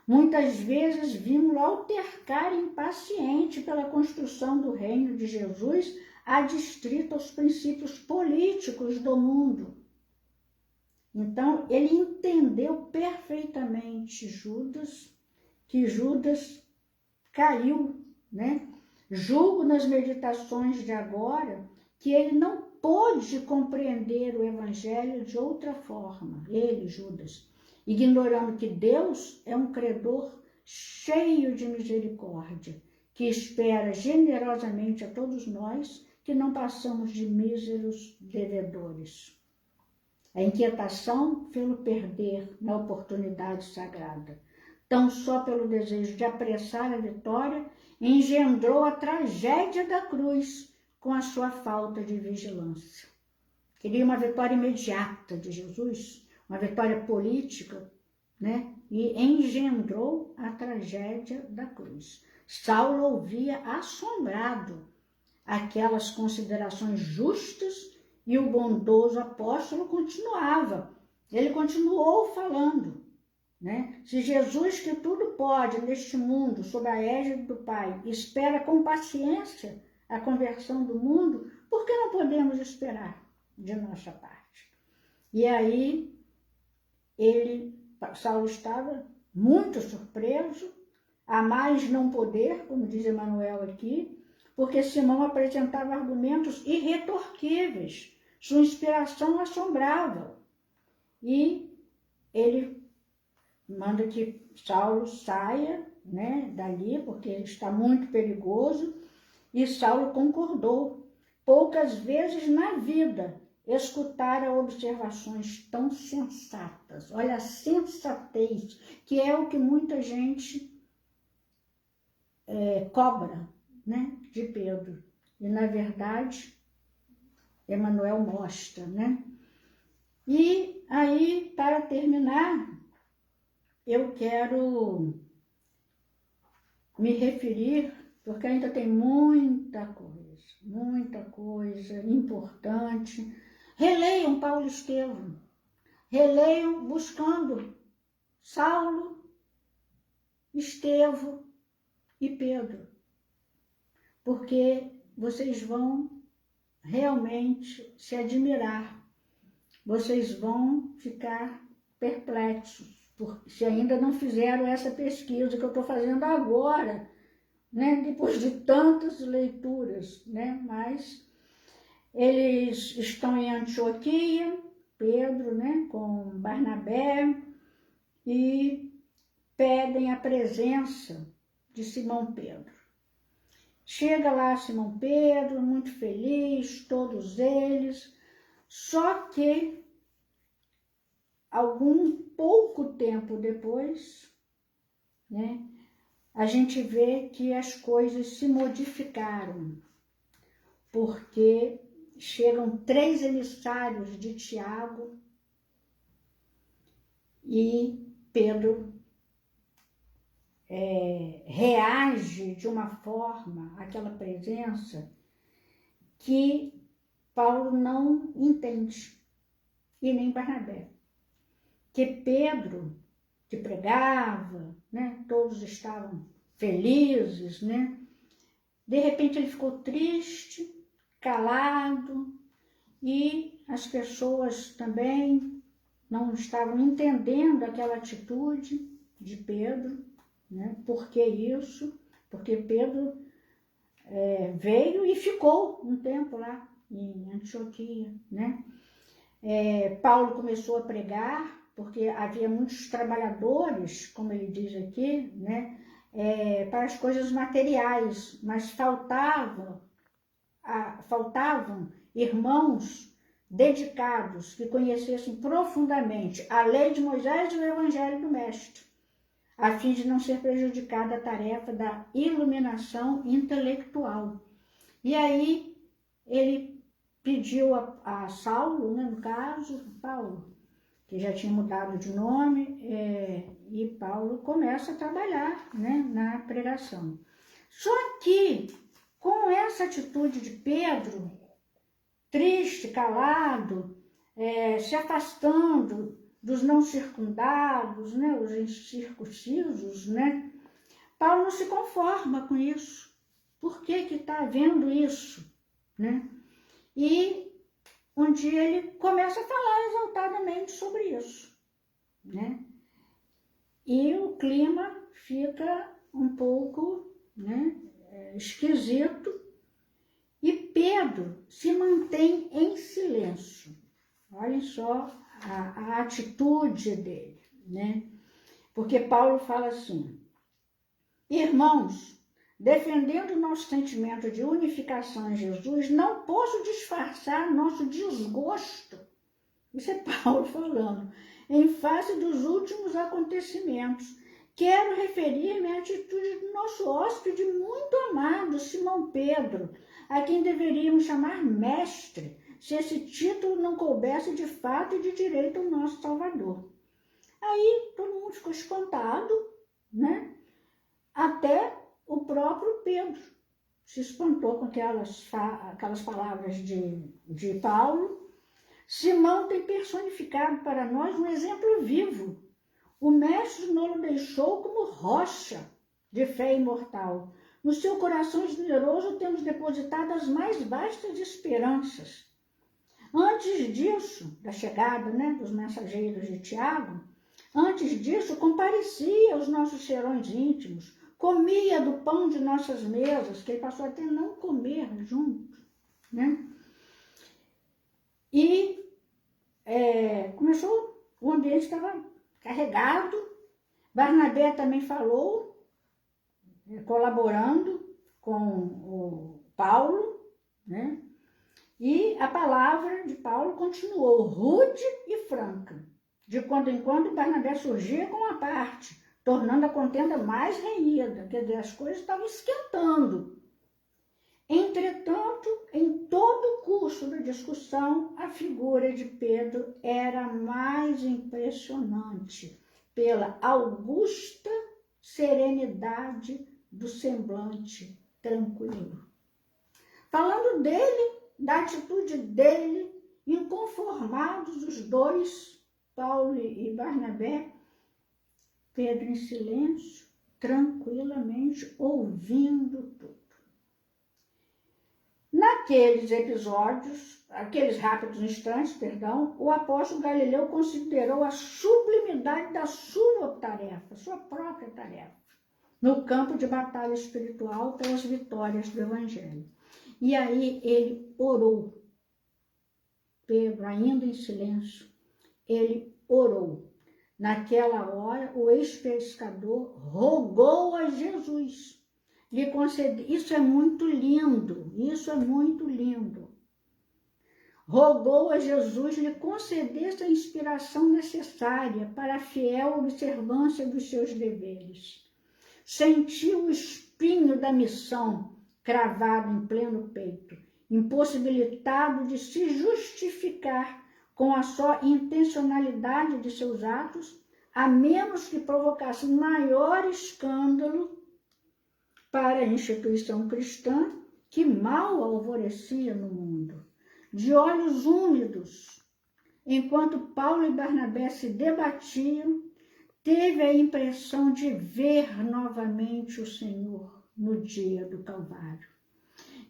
Muitas vezes vimos-lo altercar impaciente pela construção do reino de Jesus adstrito aos princípios políticos do mundo. Então, ele entendeu perfeitamente que Judas caiu, né? Julgo nas meditações de agora que ele não pôde compreender o evangelho de outra forma, ele, Judas, ignorando que Deus é um credor cheio de misericórdia, que espera generosamente a todos nós que não passamos de míseros devedores. A inquietação pelo perder na oportunidade sagrada, tão só pelo desejo de apressar a vitória, engendrou a tragédia da cruz com a sua falta de vigilância. Queria uma vitória imediata de Jesus, uma vitória política, né? E engendrou a tragédia da cruz. Saulo ouvia assombrado aquelas considerações justas e o bondoso apóstolo continuava. Ele continuou falando, né? Se Jesus, que tudo pode neste mundo, sob a égide do Pai, espera com paciência a conversão do mundo, por que não podemos esperar de nossa parte? E aí, Saulo estava muito surpreso, a mais não poder, como diz Emmanuel aqui, porque Simão apresentava argumentos irretorquíveis, sua inspiração assombrava. E ele manda que Saulo saia, né, dali, porque ele está muito perigoso, e Saulo concordou. Poucas vezes na vida escutara observações tão sensatas. Olha a sensatez, que é o que muita gente cobra, né, de Pedro. E, na verdade, Emmanuel mostra, né? E aí, para terminar, eu quero me referir, porque ainda tem muita coisa importante. Releiam Paulo e Estevão, releiam buscando Saulo, Estevão e Pedro, porque vocês vão realmente se admirar vocês vão ficar perplexos, se ainda não fizeram essa pesquisa que eu estou fazendo agora, né? Depois de tantas leituras, né? Mas eles estão em Antioquia, Pedro, né? Com Barnabé, e pedem a presença de Simão Pedro. Chega lá Simão Pedro, muito feliz, todos eles, só que algum pouco tempo depois, né, a gente vê que as coisas se modificaram, porque chegam 3 emissários de Tiago e Pedro reage de uma forma àquela presença que Paulo não entende, e nem Barnabé. Que Pedro, que pregava, né, todos estavam felizes, né? De repente ele ficou triste, calado, e as pessoas também não estavam entendendo aquela atitude de Pedro, né? Por que isso? Porque Pedro veio e ficou um tempo lá em Antioquia, né? Paulo começou a pregar, porque havia muitos trabalhadores, como ele diz aqui, né? Para as coisas materiais, mas faltavam irmãos dedicados que conhecessem profundamente a lei de Moisés e o evangelho do Mestre, a fim de não ser prejudicada a tarefa da iluminação intelectual. E aí ele pediu a Saulo, né, no caso, Paulo, que já tinha mudado de nome, e Paulo começa a trabalhar, né, na pregação. Só que, com essa atitude de Pedro, triste, calado, se afastando dos não circundados, né, os incircuncisos, né, Paulo não se conforma com isso. Por que está havendo isso, né? E um dia ele começa a falar exaltadamente sobre isso, né? E o clima fica um pouco, né, esquisito, e Pedro se mantém em silêncio. Olhem só a atitude dele, né? Porque Paulo fala assim: irmãos, defendendo nosso sentimento de unificação em Jesus, não posso disfarçar nosso desgosto. Isso é Paulo falando. Em face dos últimos acontecimentos, quero referir-me à atitude do nosso hóspede muito amado, Simão Pedro, a quem deveríamos chamar mestre, se esse título não coubesse de fato e de direito ao nosso Salvador. Aí todo mundo ficou espantado, né? Até o próprio Pedro se espantou com aquelas palavras de Paulo. Simão tem personificado para nós um exemplo vivo. O Mestre nos deixou como rocha de fé imortal. No seu coração generoso temos depositado as mais vastas esperanças. Antes disso, da chegada, né, dos mensageiros de Tiago, antes disso comparecia aos nossos serões íntimos, comia do pão de nossas mesas, que ele passou até não comer junto, né? E começou, o ambiente estava carregado. Barnabé também falou, colaborando com o Paulo, né? E a palavra de Paulo continuou rude e franca. De quando em quando, Barnabé surgia com uma parte, tornando a contenda mais renhida, quer dizer, as coisas estavam esquentando. Entretanto, em todo o curso da discussão, a figura de Pedro era mais impressionante pela augusta serenidade do semblante tranquilo. Falando dele, da atitude dele, inconformados os dois, Paulo e Barnabé, Pedro em silêncio, tranquilamente, ouvindo tudo. Naqueles episódios, aqueles rápidos instantes, o apóstolo Galileu considerou a sublimidade da sua tarefa, sua própria tarefa, no campo de batalha espiritual pelas vitórias do Evangelho. E aí ele orou. Pedro, ainda em silêncio, ele orou. Naquela hora, o ex-pescador rogou a Jesus lhe conceder. Isso é muito lindo, isso é muito lindo. Rogou a Jesus lhe concedesse a inspiração necessária para a fiel observância dos seus deveres. Sentiu o espinho da missão cravado em pleno peito, impossibilitado de se justificar com a só intencionalidade de seus atos, a menos que provocasse maior escândalo para a instituição cristã que mal alvorecia no mundo. De olhos úmidos, enquanto Paulo e Barnabé se debatiam, teve a impressão de ver novamente o Senhor no dia do Calvário.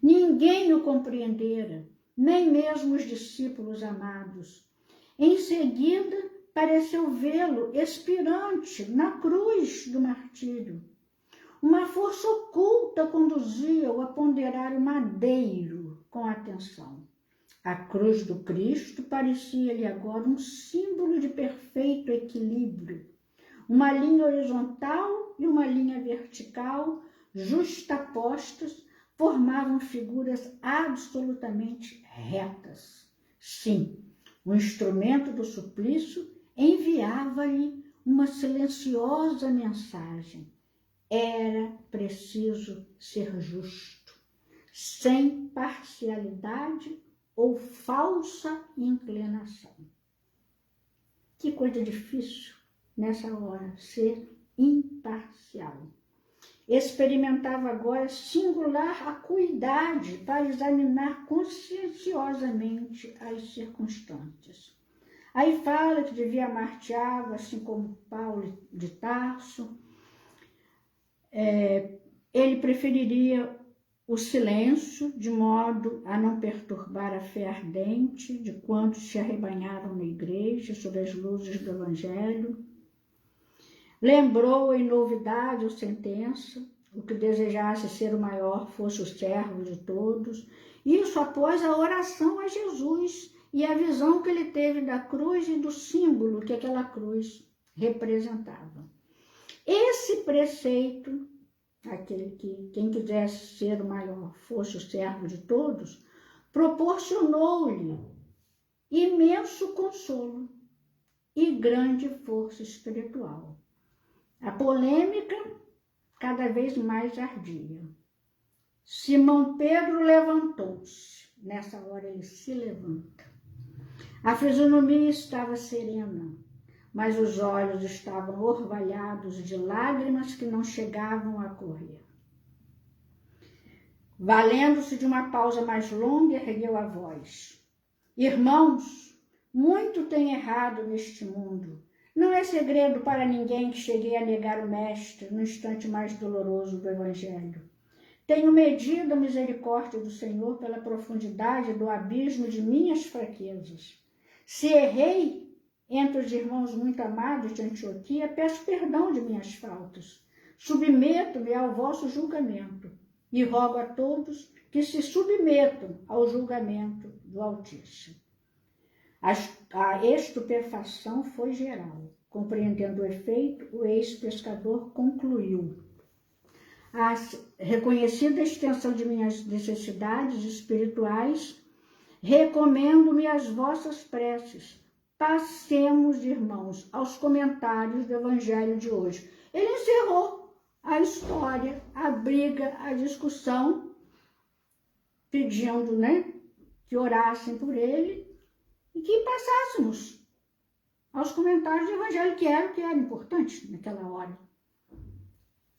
Ninguém o compreendera, nem mesmo os discípulos amados. Em seguida, pareceu vê-lo expirante na cruz do martírio. Uma força oculta conduziu-o a ponderar o madeiro com atenção. A cruz do Cristo parecia-lhe agora um símbolo de perfeito equilíbrio. Uma linha horizontal e uma linha vertical, justapostas, formavam figuras absolutamente retas. Sim, o instrumento do suplício enviava-lhe uma silenciosa mensagem. Era preciso ser justo, sem parcialidade ou falsa inclinação. Que coisa difícil nessa hora, ser imparcial. Experimentava agora singular acuidade para examinar conscienciosamente as circunstâncias. Aí fala que devia amar Tiago, assim como Paulo de Tarso. Ele preferiria o silêncio, de modo a não perturbar a fé ardente de quantos se arrebanharam na igreja sob as luzes do Evangelho. Lembrou em novidade ou sentença, o que desejasse ser o maior fosse o servo de todos, isso após a oração a Jesus e a visão que ele teve da cruz e do símbolo que aquela cruz representava. Esse preceito, aquele que quem quisesse ser o maior fosse o servo de todos, proporcionou-lhe imenso consolo e grande força espiritual. A polêmica cada vez mais ardia. Simão Pedro levantou-se. Nessa hora ele se levanta. A fisionomia estava serena, mas os olhos estavam orvalhados de lágrimas que não chegavam a correr. Valendo-se de uma pausa mais longa, ergueu a voz. Irmãos, muito tem errado neste mundo. Não é segredo para ninguém que cheguei a negar o Mestre no instante mais doloroso do Evangelho. Tenho medido a misericórdia do Senhor pela profundidade do abismo de minhas fraquezas. Se errei entre os irmãos muito amados de Antioquia, peço perdão de minhas faltas. Submeto-me ao vosso julgamento e rogo a todos que se submetam ao julgamento do Altíssimo. A estupefação foi geral. Compreendendo o efeito, o ex-pescador concluiu. A reconhecida extensão de minhas necessidades espirituais, recomendo-me às vossas preces. Passemos, irmãos, aos comentários do Evangelho de hoje. Ele encerrou a história, a briga, a discussão, pedindo, que orassem por ele e que passássemos aos comentários do Evangelho, que era importante naquela hora.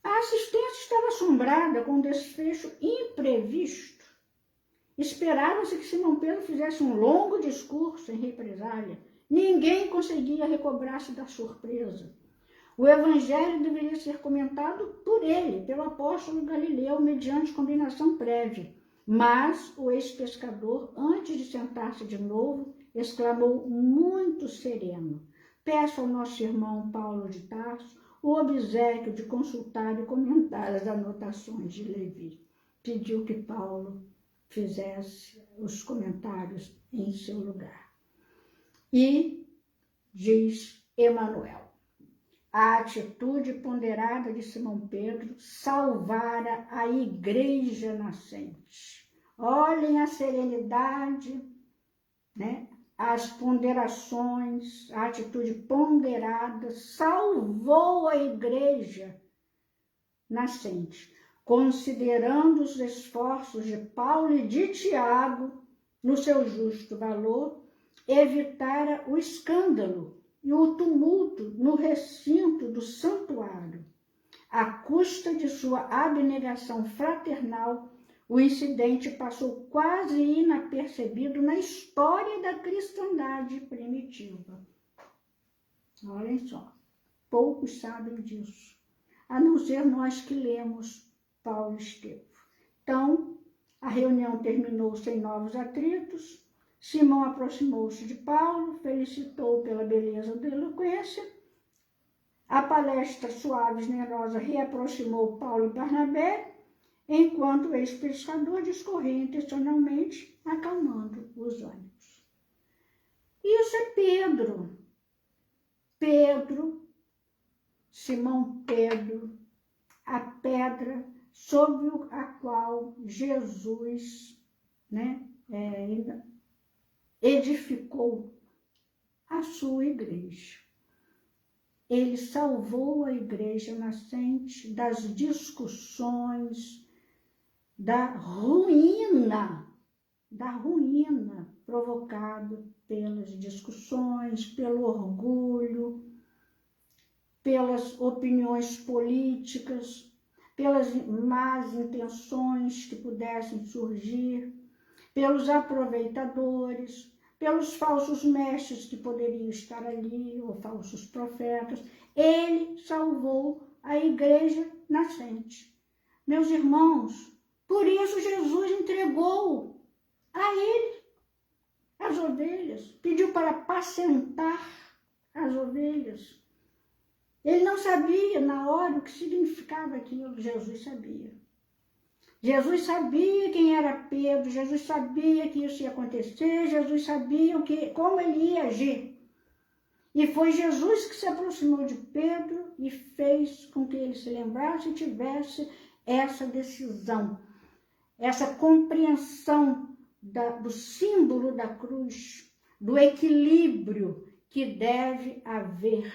A assistência estava assombrada com um desfecho imprevisto. Esperava-se que Simão Pedro fizesse um longo discurso em represália. Ninguém conseguia recobrar-se da surpresa. O Evangelho deveria ser comentado por ele, pelo apóstolo Galileu, mediante combinação prévia. Mas o ex-pescador, antes de sentar-se de novo, exclamou muito sereno: peço ao nosso irmão Paulo de Tarso o obséquio de consultar e comentar as anotações de Levi. Pediu que Paulo fizesse os comentários em seu lugar. E diz Emanuel: a atitude ponderada de Simão Pedro salvara a igreja nascente. Olhem a serenidade, né? As ponderações, a atitude ponderada salvou a igreja nascente, considerando os esforços de Paulo e de Tiago no seu justo valor, evitara o escândalo e o tumulto no recinto do santuário. À custa de sua abnegação fraternal, o incidente passou quase inapercebido na história da cristandade primitiva. Olhem só, poucos sabem disso, a não ser nós que lemos Paulo e Estevão. Então, a reunião terminou sem novos atritos. Simão aproximou-se de Paulo, felicitou pela beleza da eloquência. A palestra suave e generosa reaproximou Paulo e Barnabé, enquanto o ex-pescador discorria intencionalmente, acalmando os ânimos. Isso é Pedro. Simão Pedro, a pedra sobre a qual Jesus, edificou a sua igreja. Ele salvou a igreja nascente das discussões, da ruína provocada pelas discussões, pelo orgulho, pelas opiniões políticas, pelas más intenções que pudessem surgir, pelos aproveitadores, pelos falsos mestres que poderiam estar ali, ou falsos profetas. Ele salvou a igreja nascente. Meus irmãos, por isso Jesus entregou a ele as ovelhas, pediu para apacentar as ovelhas. Ele não sabia na hora o que significava aquilo, Jesus sabia. Jesus sabia quem era Pedro, Jesus sabia que isso ia acontecer, Jesus sabia como ele ia agir. E foi Jesus que se aproximou de Pedro e fez com que ele se lembrasse e tivesse essa decisão, essa compreensão do símbolo da cruz, do equilíbrio que deve haver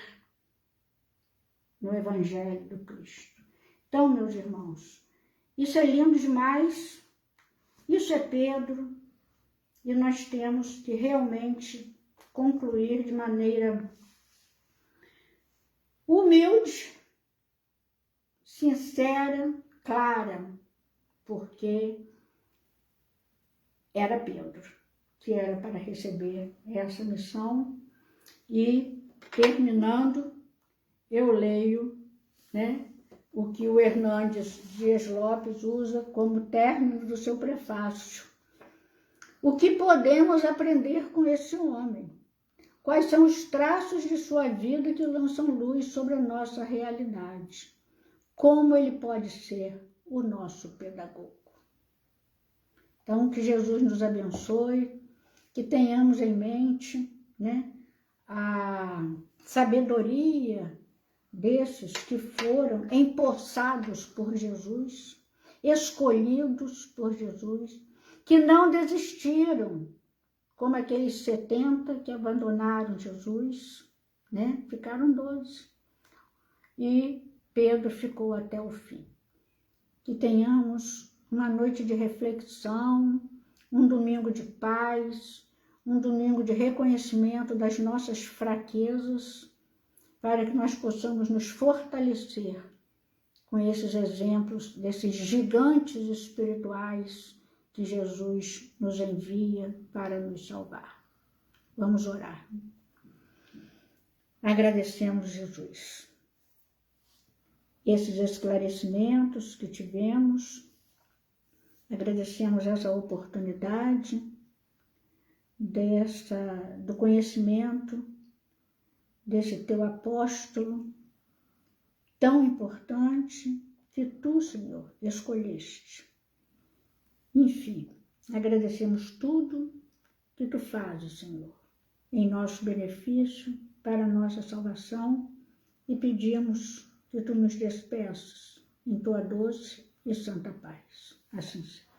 no Evangelho do Cristo. Então, meus irmãos, isso é lindo demais, isso é Pedro, e nós temos que realmente concluir de maneira humilde, sincera, clara, porque era Pedro que era para receber essa missão. E, terminando, eu leio, o que o Hernandes Dias Lopes usa como término do seu prefácio. O que podemos aprender com esse homem? Quais são os traços de sua vida que lançam luz sobre a nossa realidade? Como ele pode ser o nosso pedagogo? Então, que Jesus nos abençoe, que tenhamos em mente, a sabedoria desses que foram empossados por Jesus, escolhidos por Jesus, que não desistiram, como aqueles 70 que abandonaram Jesus, ficaram 12. E Pedro ficou até o fim. Que tenhamos uma noite de reflexão, um domingo de paz, um domingo de reconhecimento das nossas fraquezas, para que nós possamos nos fortalecer com esses exemplos, desses gigantes espirituais que Jesus nos envia para nos salvar. Vamos orar. Agradecemos, Jesus, esses esclarecimentos que tivemos. Agradecemos essa oportunidade do conhecimento desse teu apóstolo tão importante que tu, Senhor, escolheste. Enfim, agradecemos tudo que tu fazes, Senhor, em nosso benefício, para a nossa salvação, e pedimos que tu nos despeças em tua doce e santa paz. Assim seja.